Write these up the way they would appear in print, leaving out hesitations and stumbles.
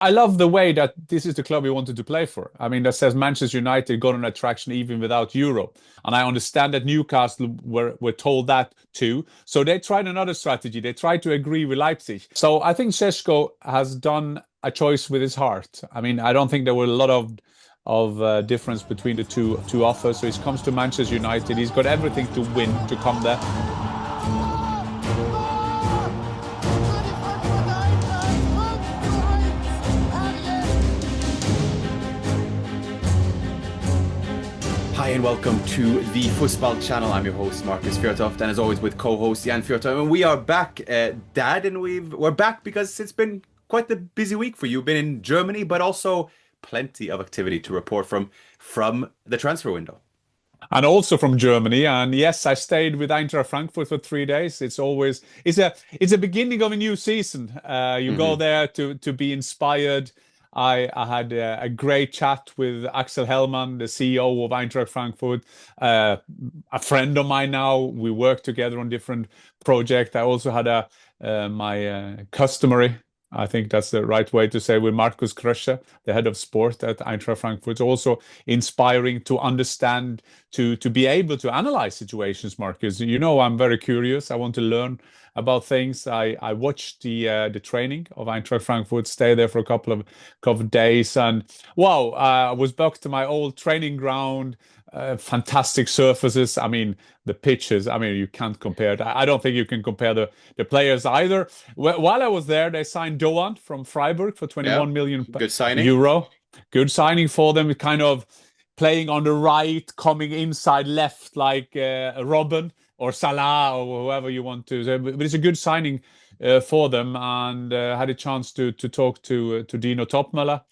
I love the way that this is the club he wanted to play for. I mean, that says Manchester United got an attraction even without Euro. And I understand that Newcastle were told that too. So they tried another strategy. They tried to agree with Leipzig. So I think Šeško has done a choice with his heart. I mean, I don't think there were a lot of difference between the two offers. So he comes to Manchester United. He's got everything to win to come there. Hi and welcome to the Fussball channel. I'm your host Markus Fjørtoft, and as always with co-host Jan Fjørtoft. And we are back, Dad, and we're back because it's been quite the busy week for you. You've been in Germany, but also plenty of activity to report from the transfer window. And also from Germany. And yes, I stayed with Eintracht Frankfurt for 3 days. It's a beginning of a new season. You go there to be inspired. I had a great chat with Axel Hellmann, the CEO of Eintracht Frankfurt, a friend of mine now. We work together on different projects. I also had my customary, I think that's the right way to say, with Markus Fjørtoft, the head of sport at Eintracht Frankfurt. It's also inspiring to understand, to be able to analyze situations, Markus. You know, I'm very curious. I want to learn about things. I watched the training of Eintracht Frankfurt, stay there for a couple of days, and wow, I was back to my old training ground. Fantastic surfaces. I mean, the pitches, I mean, you can't compare it. I don't think you can compare the players either. While I was there, they signed Doan from Freiburg for 21 million good signing. euro. Good signing for them, kind of playing on the right, coming inside left like Robben or Salah or whoever you want to say. But it's a good signing for them, and had a chance to talk to Dino Topmöller,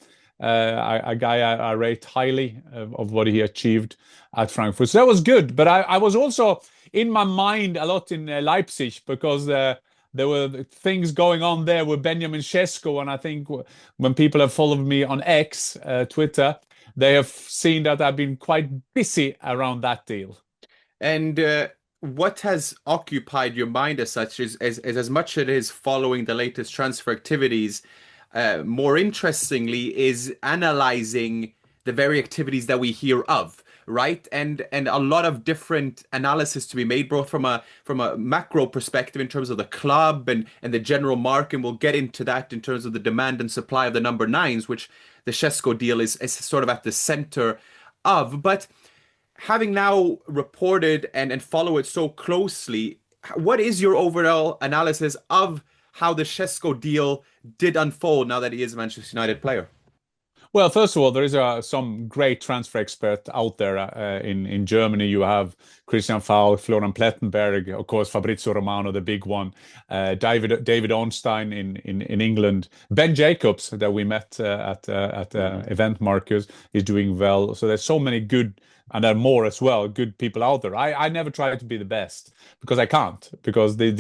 a guy I rate highly of what he achieved at Frankfurt. So that was good. But I was also in my mind a lot in Leipzig, because there were things going on there with Benjamin Šeško. And I think when people have followed me on X, Twitter, they have seen that I've been quite busy around that deal. And what has occupied your mind as such is as much as it is following the latest transfer activities, more interestingly, is analyzing the very activities that we hear of, right? And a lot of different analysis to be made, both from a macro perspective in terms of the club and the general market. And we'll get into that in terms of the demand and supply of the number nines, which the Šeško deal is sort of at the center of. But having now reported and follow it so closely, what is your overall analysis of how the Šeško deal did unfold now that he is a Manchester United player? Well, first of all, there is some great transfer expert out there in Germany. You have Christian Falk, Florian Plettenberg, of course, Fabrizio Romano, the big one, David Ornstein in England, Ben Jacobs that we met at event, Marcus, is doing well. So there's so many good, and there are more as well, good people out there. I never try to be the best, because I can't, because they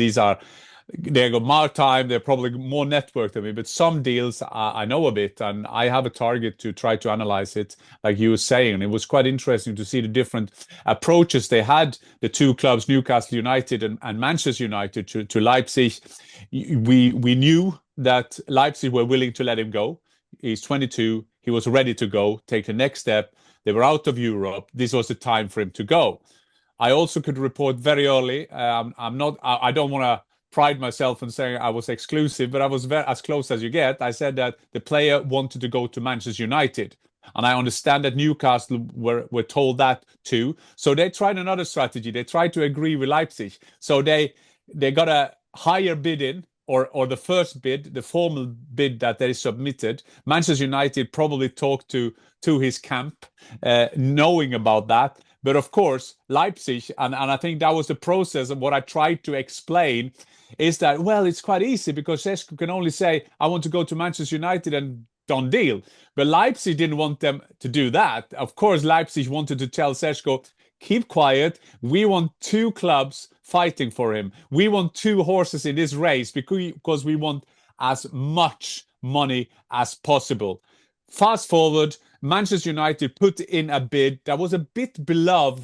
got more time, they're probably more networked than me, but some deals I know a bit, and I have a target to try to analyze it, like you were saying. It was quite interesting to see the different approaches they had, the two clubs, Newcastle United and Manchester United, to Leipzig. We knew that Leipzig were willing to let him go. He's 22, he was ready to go, take the next step. They were out of Europe. This was the time for him to go. I also could report very early. I don't want to pride myself in saying I was exclusive, but I was as close as you get. I said that the player wanted to go to Manchester United, and I understand that Newcastle were told that too. So they tried another strategy. They tried to agree with Leipzig. So they got a higher bid in, or the first bid, the formal bid that they submitted. Manchester United probably talked to his camp, knowing about that. But of course, Leipzig, and I think that was the process of what I tried to explain, is that, well, it's quite easy, because Šeško can only say, I want to go to Manchester United, and done deal. But Leipzig didn't want them to do that. Of course, Leipzig wanted to tell Šeško, keep quiet. We want two clubs fighting for him. We want two horses in this race, because we want as much money as possible. Fast forward, Manchester United put in a bid that was a bit below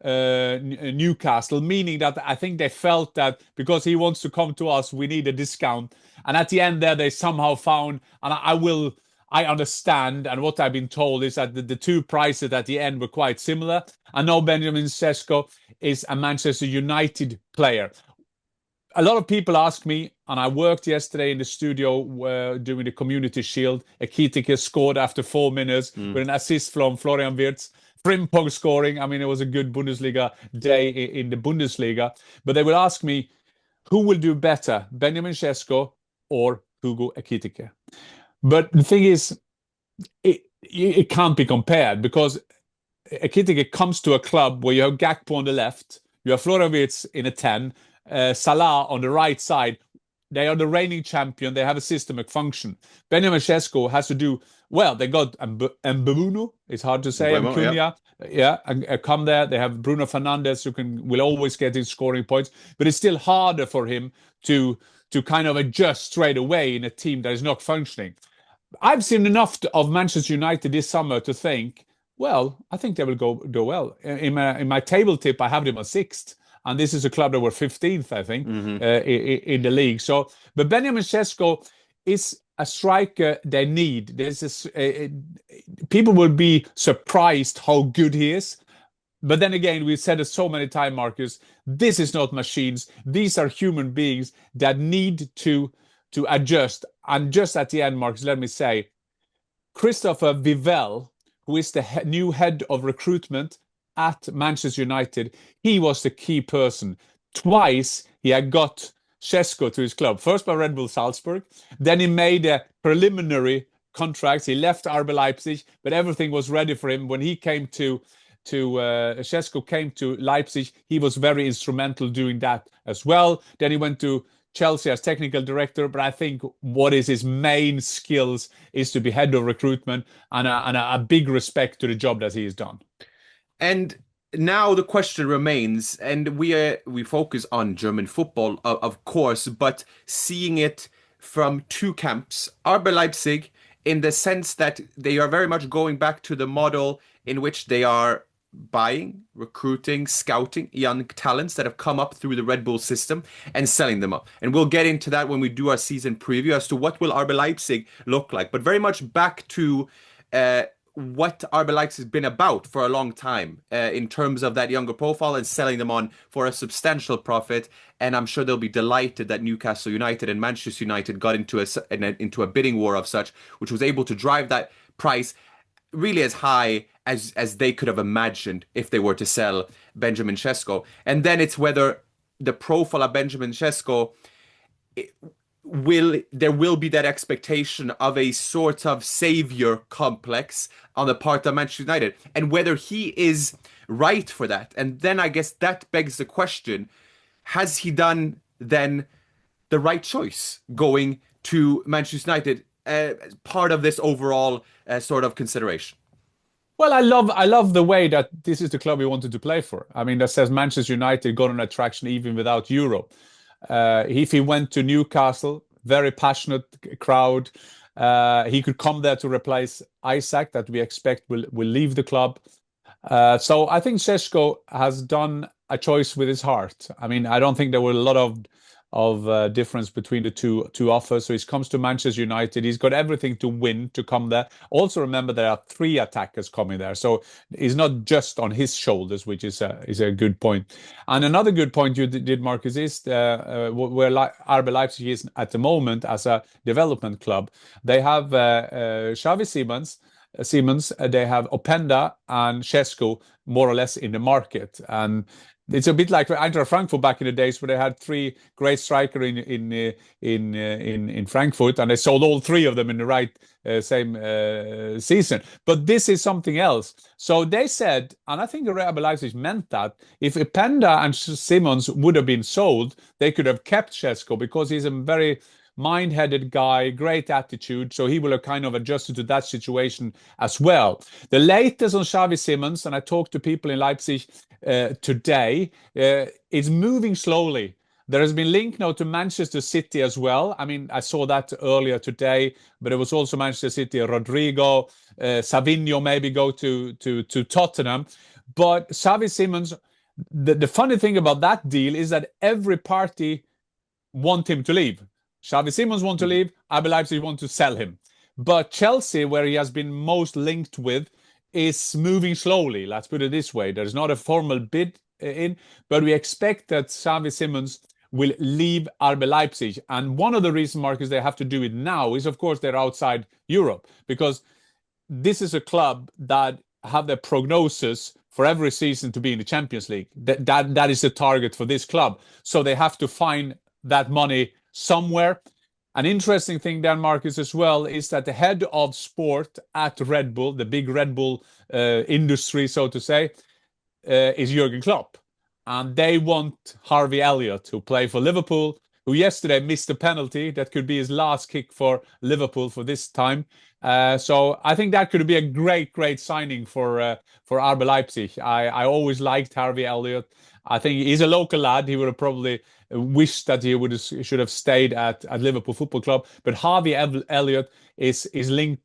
Newcastle, meaning that I think they felt that because he wants to come to us, we need a discount. And at the end there, they somehow found, and I understand, and what I've been told is that the two prices at the end were quite similar. I know Benjamin Šeško is a Manchester United player. A lot of people ask me, and I worked yesterday in the studio doing the Community Shield. Ekitike scored after 4 minutes with an assist from Florian Wirtz. Frimpong scoring. I mean, it was a good Bundesliga day in the Bundesliga. But they will ask me, who will do better, Benjamin Šeško or Hugo Ekitike? But the thing is, it can't be compared, because Ekitike comes to a club where you have Gakpo on the left, you have Florian Wirtz in a 10, Salah on the right side. They are the reigning champion. They have a systemic function. Benjamin Šeško has to do, well, they got Mbeumo, it's hard to say, Cunha, and come there. They have Bruno Fernandes, who will always get in scoring points, but it's still harder for him to kind of adjust straight away in a team that is not functioning. I've seen enough of Manchester United this summer to think, well, I think they will go well. In my table tip, I have them on 6th. And this is a club that were 15th, I think, in the league. So, but Benjamin Šeško is a striker they need. People will be surprised how good he is. But then again, we've said it so many times, Marcus, this is not machines. These are human beings that need to adjust. And just at the end, Marcus, let me say, Christopher Vivell, who is the new head of recruitment at Manchester United, he was the key person. Twice he had got Šeško to his club. First by Red Bull Salzburg, then he made a preliminary contract. He left RB Leipzig, but everything was ready for him. When he came Šeško came to Leipzig, he was very instrumental doing that as well. Then he went to Chelsea as technical director, but I think what is his main skills is to be head of recruitment, and a big respect to the job that he has done. And now the question remains, and we focus on German football, of course, but seeing it from two camps. RB Leipzig, in the sense that they are very much going back to the model in which they are buying, recruiting, scouting young talents that have come up through the Red Bull system and selling them up. And we'll get into that when we do our season preview as to what will RB Leipzig look like. But very much back to what RB Leipzig has been about for a long time in terms of that younger profile and selling them on for a substantial profit. And I'm sure they'll be delighted that Newcastle United and Manchester United got into a bidding war of such, which was able to drive that price really as high as they could have imagined if they were to sell Benjamin Šeško. And then it's whether the profile of Benjamin Šeško there will be that expectation of a sort of savior complex on the part of Manchester United, and whether he is right for that. And then I guess that begs the question, has he done then the right choice going to Manchester United, part of this overall sort of consideration? Well, I love the way that this is the club he wanted to play for. I mean, that says Manchester United got an attraction even without Europe. If he went to Newcastle, very passionate crowd, he could come there to replace Isak, that we expect will leave the club. So I think Šeško has done a choice with his heart. I mean, I don't think there were a lot of difference between the two offers. So he comes to Manchester United. He's got everything to win to come there. Also remember, there are 3 attackers coming there, so it's not just on his shoulders, which is a good point. And another good point you did, Marcus, is where RB Leipzig is at the moment as a development club. They have Xavi Simons, they have Openda and Šeško more or less in the market. And it's a bit like Eintracht Frankfurt back in the days, where they had 3 great strikers in Frankfurt, and they sold all 3 of them in the right same season. But this is something else. So they said, and I think the RB Leipzig meant that, if Openda and Simons would have been sold, they could have kept Šeško, because he's a very mind-headed guy, great attitude, so he will have kind of adjusted to that situation as well. The latest on Xavi Simons, and I talked to people in Leipzig today, is moving slowly. There has been link now to Manchester City as well. I mean, I saw that earlier today, but it was also Manchester City, Rodrigo, Savinho maybe go to Tottenham. But Xavi Simons, the funny thing about that deal is that every party want him to leave. Xavi Simons want to leave, RB Leipzig want to sell him. But Chelsea, where he has been most linked with, is moving slowly. Let's put it this way. There's not a formal bid in, but we expect that Xavi Simons will leave RB Leipzig. And one of the reasons, Marcus, they have to do it now is, of course, they're outside Europe, because this is a club that have their prognosis for every season to be in the Champions League. That is the target for this club. So they have to find that money somewhere. An interesting thing, Dan, Marcus, as well, is that the head of sport at Red Bull, the big Red Bull industry, so to say, is Jurgen Klopp. And they want Harvey Elliott to play for Liverpool, who yesterday missed a penalty that could be his last kick for Liverpool for this time. So I think that could be a great signing for RB Leipzig. I always liked Harvey Elliott. I think he's a local lad. He would have probably wished that he should have stayed at Liverpool Football Club. But Harvey Elliott is linked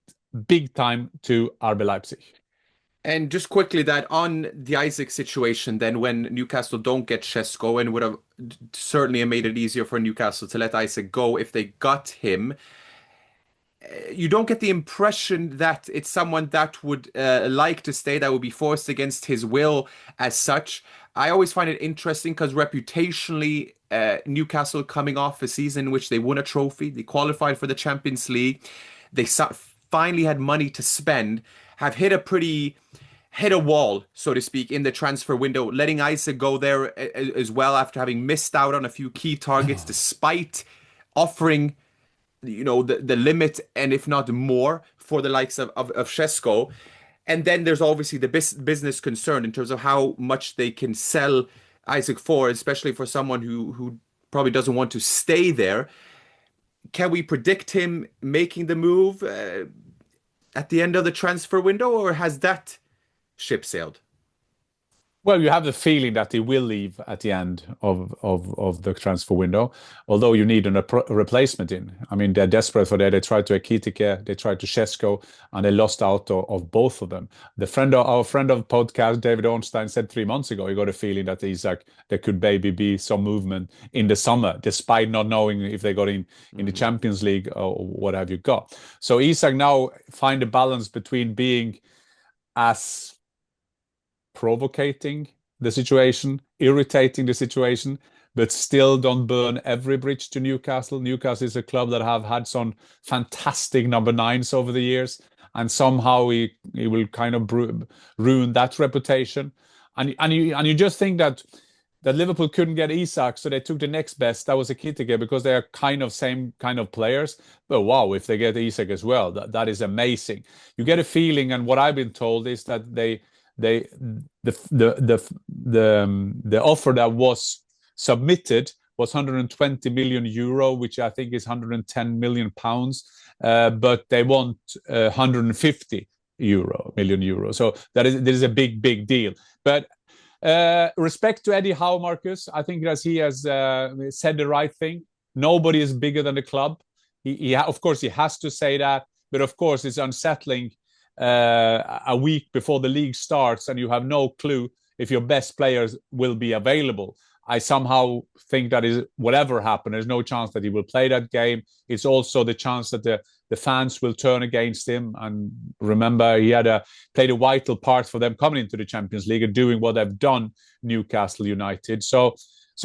big time to RB Leipzig. And just quickly, that on the Isak situation, then when Newcastle don't get Šeško, and would have certainly made it easier for Newcastle to let Isak go if they got him. You don't get the impression that it's someone that would like to stay, that would be forced against his will as such. I always find it interesting because reputationally, Newcastle coming off a season in which they won a trophy, they qualified for the Champions League, they finally had money to spend, have hit a wall, so to speak, in the transfer window, letting Isak go there as well after having missed out on a few key targets despite offering the limit, and if not more, for the likes of Šeško. And then there's obviously the business concern in terms of how much they can sell Isak for, especially for someone who probably doesn't want to stay there. Can we predict him making the move at the end of the transfer window, or has that ship sailed? Well, you have the feeling that he will leave at the end of the transfer window, although you need a replacement in. I mean, they're desperate for that. They tried to Ekitike, they tried to Šeško, and they lost out of both of them. Our friend of the podcast, David Ornstein, said 3 months ago, he got a feeling that Isak, there could maybe be some movement in the summer, despite not knowing if they got in the Champions League or what have you got. So Isak now find a balance between being as provocating the situation, irritating the situation, but still don't burn every bridge to Newcastle. Newcastle is a club that have had some fantastic number 9s over the years, and somehow he will kind of ruin that reputation. And you just think that Liverpool couldn't get Isak, so they took the next best. That was Ekitike, because they are kind of same kind of players. But wow, if they get Isak as well, that is amazing. You get a feeling, and what I've been told is that the offer that was submitted was 120 million euro, which I think is 110 million pounds, but they want 150 million euro. So there is a big deal. But respect to Eddie Howe, Marcus. I think that he has said the right thing. Nobody is bigger than the club. Of course he has to say that, but of course it's unsettling a week before the league starts and you have no clue if your best players will be available. I somehow think that is whatever happens, there's no chance that he will play that game. It's also the chance that the fans will turn against him. And remember, he had played a vital part for them coming into the Champions League and doing what they've done, Newcastle United. So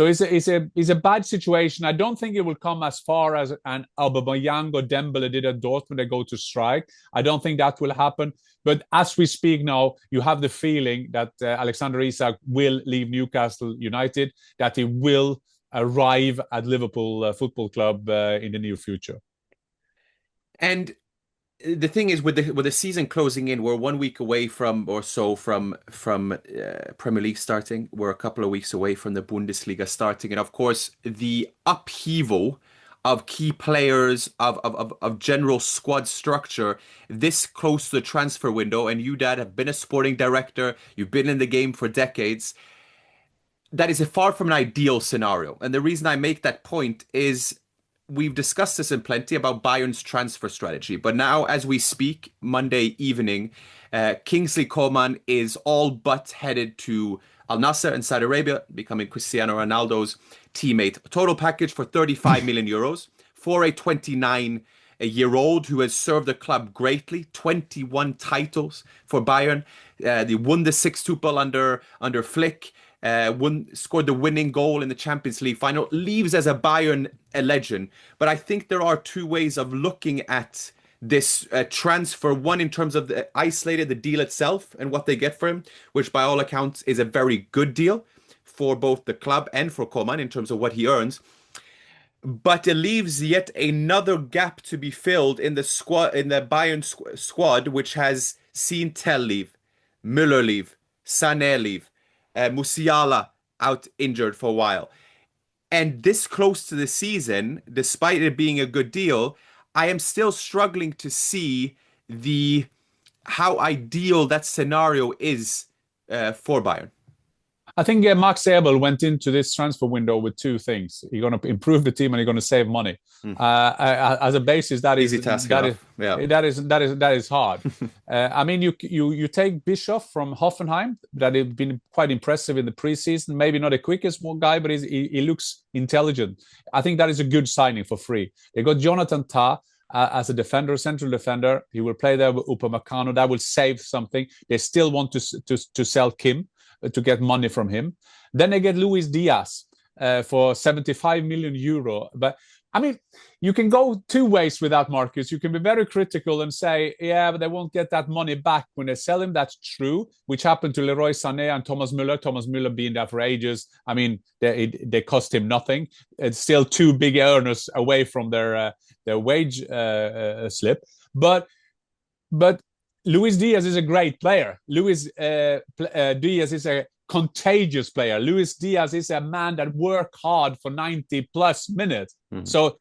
it's a bad situation. I don't think it will come as far as an Aubameyang or Dembele did at Dortmund. They go to strike. I don't think that will happen. But as we speak now, you have the feeling that Alexander Isak will leave Newcastle United, that he will arrive at Liverpool Football Club in the near future. And the thing is, with the season closing in, we're 1 week away from Premier League starting. We're a couple of weeks away from the Bundesliga starting, and of course, the upheaval of key players, of general squad structure this close to the transfer window. And you, Dad, have been a sporting director. You've been in the game for decades. That is far from an ideal scenario. And the reason I make that point is, we've discussed this in plenty about Bayern's transfer strategy, but now as we speak, Monday evening, Kingsley Coman is all but headed to Al Nassr in Saudi Arabia, becoming Cristiano Ronaldo's teammate. A total package for 35 million euros for a 29 a year old who has served the club greatly. 21 titles for Bayern. They won the sextuple under Flick. Scored the winning goal in the Champions League final. Leaves as a Bayern a legend. But I think there are two ways of looking at this transfer. One, in terms of the deal itself and what they get for him, which by all accounts is a very good deal for both the club and for Coman in terms of what he earns. But it leaves yet another gap to be filled in the squad, in the Bayern squad, which has seen Tell leave, Müller leave, Sané leave, Musiala out injured for a while. And this close to the season, despite it being a good deal, I am still struggling to see how ideal that scenario is for Bayern. I think Max Ebel went into this transfer window with two things. He's going to improve the team and he's going to save money. As a basis, that is hard. I mean, you take Bischoff from Hoffenheim, that has been quite impressive in the preseason. Maybe not the quickest guy, but he looks intelligent. I think that is a good signing for free. They got Jonathan Tah as a defender, central defender. He will play there with Upamecano. That will save something. They still want to sell Kim to get money from him. Then they get Luis Diaz for 75 million euro. But I mean, you can go two ways with that, Marcus. You can be very critical and say, yeah, but they won't get that money back when they sell him. That's true, which happened to Leroy Sané and Thomas Müller. Thomas Müller being there for ages. I mean, they cost him nothing. It's still two big earners away from their wage slip. But Luis Diaz is a great player. Luis Diaz is a contagious player. Luis Diaz is a man that works hard for 90 plus minutes. So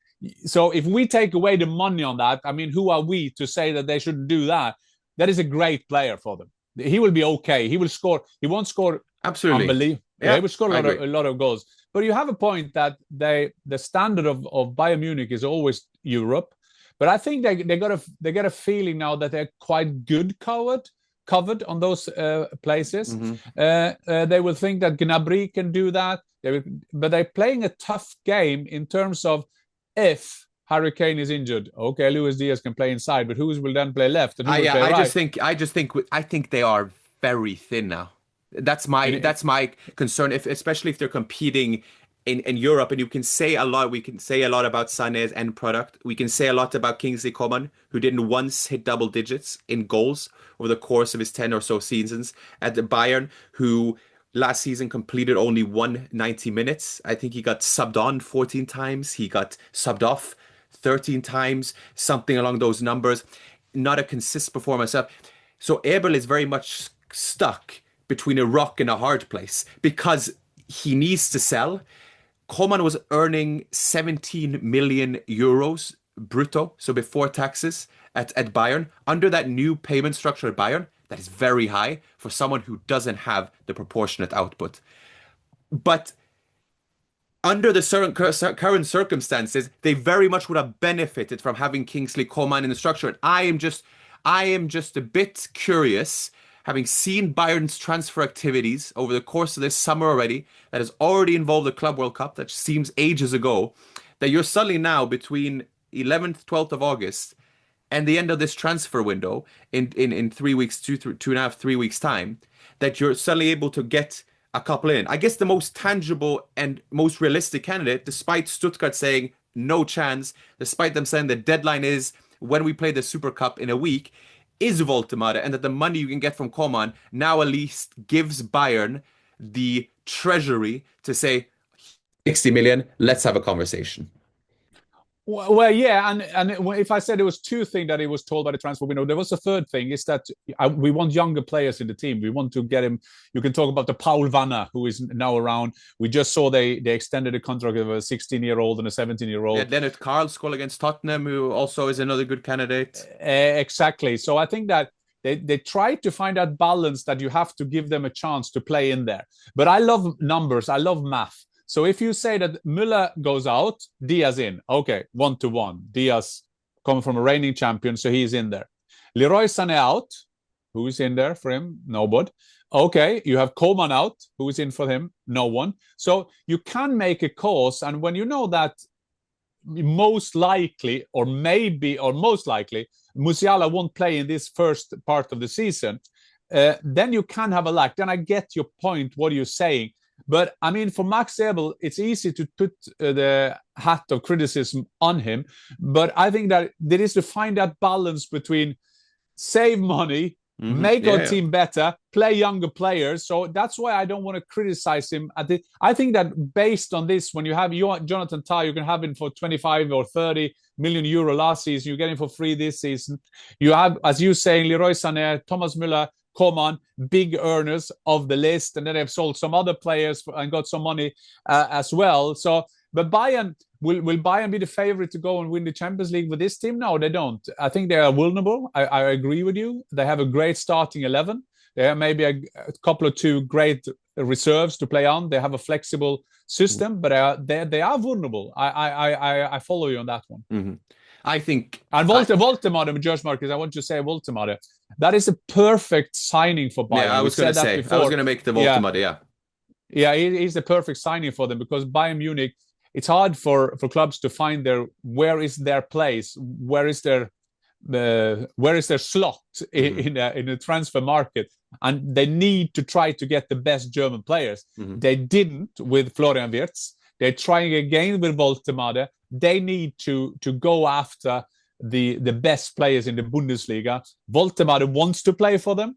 if we take away the money on that, I mean, who are we to say that they shouldn't do that? That is a great player for them. He will be okay. He will score. He won't score absolutely. Yeah, he will score a lot of goals. But you have a point that the standard of Bayern Munich is always Europe. But I think they get a feeling now that they're quite good covered on those places. They will think that Gnabry can do that. But they're playing a tough game in terms of if Harry Kane is injured. Okay, Luis Diaz can play inside, but who will then play left and who will play right? I think they are very thin now. That's my concern. Especially if they're competing in Europe, and you can say a lot. We can say a lot about Sané's end product. We can say a lot about Kingsley Coman, who didn't once hit double digits in goals over the course of his 10 or so seasons at the Bayern, who last season completed only 90 minutes. I think he got subbed on 14 times. He got subbed off 13 times, something along those numbers. Not a consistent performance. So Eberl is very much stuck between a rock and a hard place because he needs to sell. Coman was earning 17 million euros brutto, so before taxes at Bayern. Under that new payment structure at Bayern, that is very high for someone who doesn't have the proportionate output. But under the current circumstances, they very much would have benefited from having Kingsley Coman in the structure. And I am just a bit curious, having seen Bayern's transfer activities over the course of this summer already, that has already involved the Club World Cup, that seems ages ago, that you're suddenly now between 11th, 12th of August and the end of this transfer window in 3 weeks, 2.5, 3 weeks time, that you're suddenly able to get a couple in. I guess the most tangible and most realistic candidate, despite Stuttgart saying no chance, despite them saying the deadline is when we play the Super Cup in a week, is Woltemade, and that the money you can get from Coman now at least gives Bayern the treasury to say 60 million, let's have a conversation. Well, yeah, and if I said there was two things that he was told by the transfer window, there was a third thing, is that we want younger players in the team. We want to get him. You can talk about the Paul Vanna, who is now around. We just saw they extended the contract of a 16-year-old and a 17-year-old. Yeah, Leonard Carlskull against Tottenham, who also is another good candidate. Exactly. So I think that they try to find that balance that you have to give them a chance to play in there. But I love numbers. I love math. So if you say that Müller goes out, Diaz in. Okay, 1-1. Diaz coming from a reigning champion, so he's in there. Leroy Sané out. Who is in there for him? Nobody. Okay, you have Coman out. Who is in for him? No one. So you can make a cause, and when you know that most likely, or most likely, Musiala won't play in this first part of the season, then you can have a lack. Then I get your point, what you're saying. But I mean, for Max Ebel, it's easy to put the hat of criticism on him. But I think that there is to find that balance between save money, make our team better, play younger players. So that's why I don't want to criticize him. I think that based on this, when you have Jonathan Tah, you can have him for 25 or 30 million euro last season. You get him for free this season. You have, as you saying, Leroy Sané, Thomas Müller, Coman, big earners of the list, and then they've sold some other players and got some money as well. So, but Bayern, will Bayern be the favorite to go and win the Champions League with this team? No, they don't. I think they are vulnerable. I agree with you. They have a great starting 11. They have maybe a couple of two great reserves to play on. They have a flexible system, but they are vulnerable. I follow you on that one. Mm-hmm. I think... And Woltemade, George Marcus, I want to say Woltemade. That is a perfect signing for Bayern. Yeah, I was going to make the Woltemade, Yeah, he's the perfect signing for them, because Bayern Munich, it's hard for clubs to find where is their place, where is their slot in a transfer market, and they need to try to get the best German players. They didn't with Florian Wirtz. They're trying again with Woltemade. They need to go after the best players in the Bundesliga. Woltemade wants to play for them.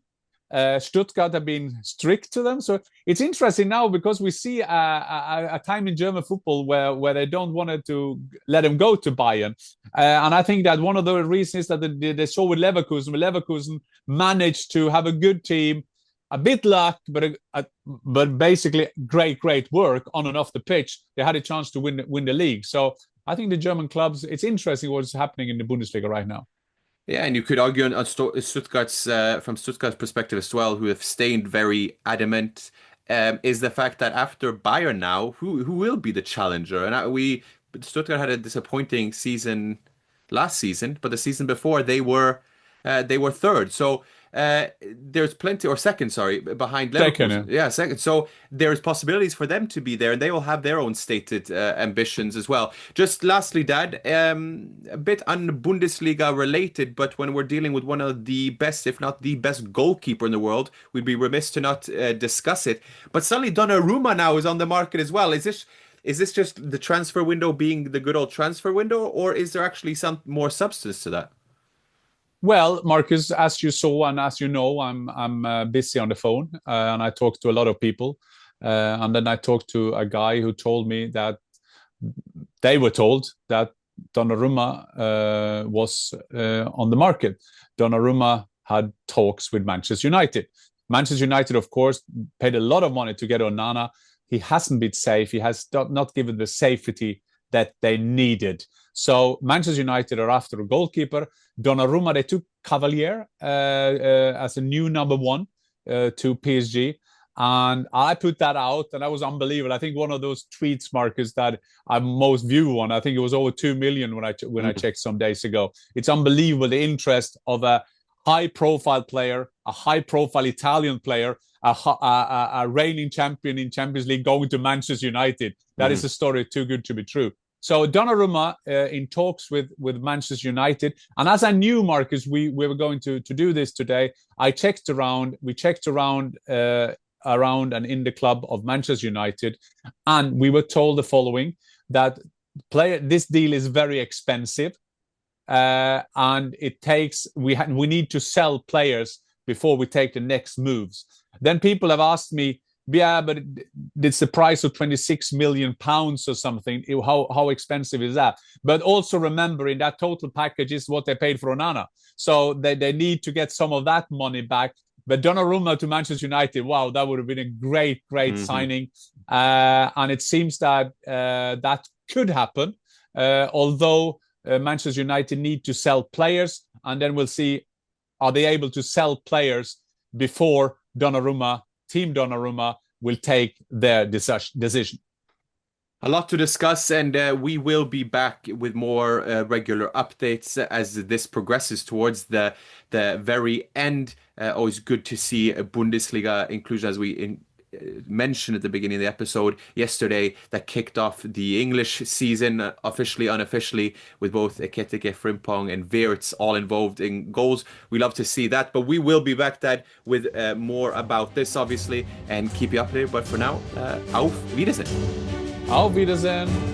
Stuttgart have been strict to them. So it's interesting now, because we see a time in German football where they don't want to let him go to Bayern. And I think that one of the reasons that they saw with Leverkusen. Leverkusen managed to have a good team, a bit luck, but basically great work on and off the pitch. They had a chance to win the league. So I think the German clubs, it's interesting what's happening in the Bundesliga right now. Yeah, and you could argue on Stuttgart's from Stuttgart's perspective as well, who have stayed very adamant, is the fact that after Bayern now, who will be the challenger? And Stuttgart had a disappointing season last season, but the season before they were third. So there's plenty, or second, sorry, behind Leverkusen. Second. So there's possibilities for them to be there, and they will have their own stated ambitions as well. Just lastly, Dad, a bit un-Bundesliga related, but when we're dealing with one of the best, if not the best goalkeeper in the world, we'd be remiss to not discuss it. But suddenly Donnarumma now is on the market as well. Is this just the transfer window being the good old transfer window, or is there actually some more substance to that? Well, Marcus, as you saw and as you know, I'm busy on the phone and I talk to a lot of people. And then I talked to a guy who told me that they were told that Donnarumma was on the market. Donnarumma had talks with Manchester United. Manchester United, of course, paid a lot of money to get Onana. He hasn't been safe. He has not given the safety that they needed. So Manchester United are after a goalkeeper. Donnarumma, they took Cavalier as a new number one to PSG. And I put that out, and that was unbelievable. I think one of those tweets, Marcus, that I most view on, I think it was over 2 million when I checked some days ago. It's unbelievable, the interest of a high-profile player, a high-profile Italian player, a reigning champion in Champions League going to Manchester United. That is a story too good to be true. So Donnarumma in talks with Manchester United. And as I knew, Marcus, we were going to do this today, we checked around and in the club of Manchester United. And we were told the following, that this deal is very expensive. And we need to sell players before we take the next moves. Then people have asked me, yeah, but it's the price of 26 million pounds or something. How expensive is that? But also remember, in that total package is what they paid for Onana. So they need to get some of that money back. But Donnarumma to Manchester United, wow, that would have been a great signing. And it seems that that could happen. Although Manchester United need to sell players, and then we'll see, are they able to sell players before Team Donnarumma will take their decision. A lot to discuss, and we will be back with more regular updates as this progresses towards the very end. Always good to see a Bundesliga inclusion as we mentioned at the beginning of the episode yesterday, that kicked off the English season, officially, unofficially, with both Ekitike, Frimpong and Wirtz all involved in goals. We love to see that, but we will be back, Dad, with more about this, obviously, and keep you updated. But for now, auf Wiedersehen. Auf Wiedersehen.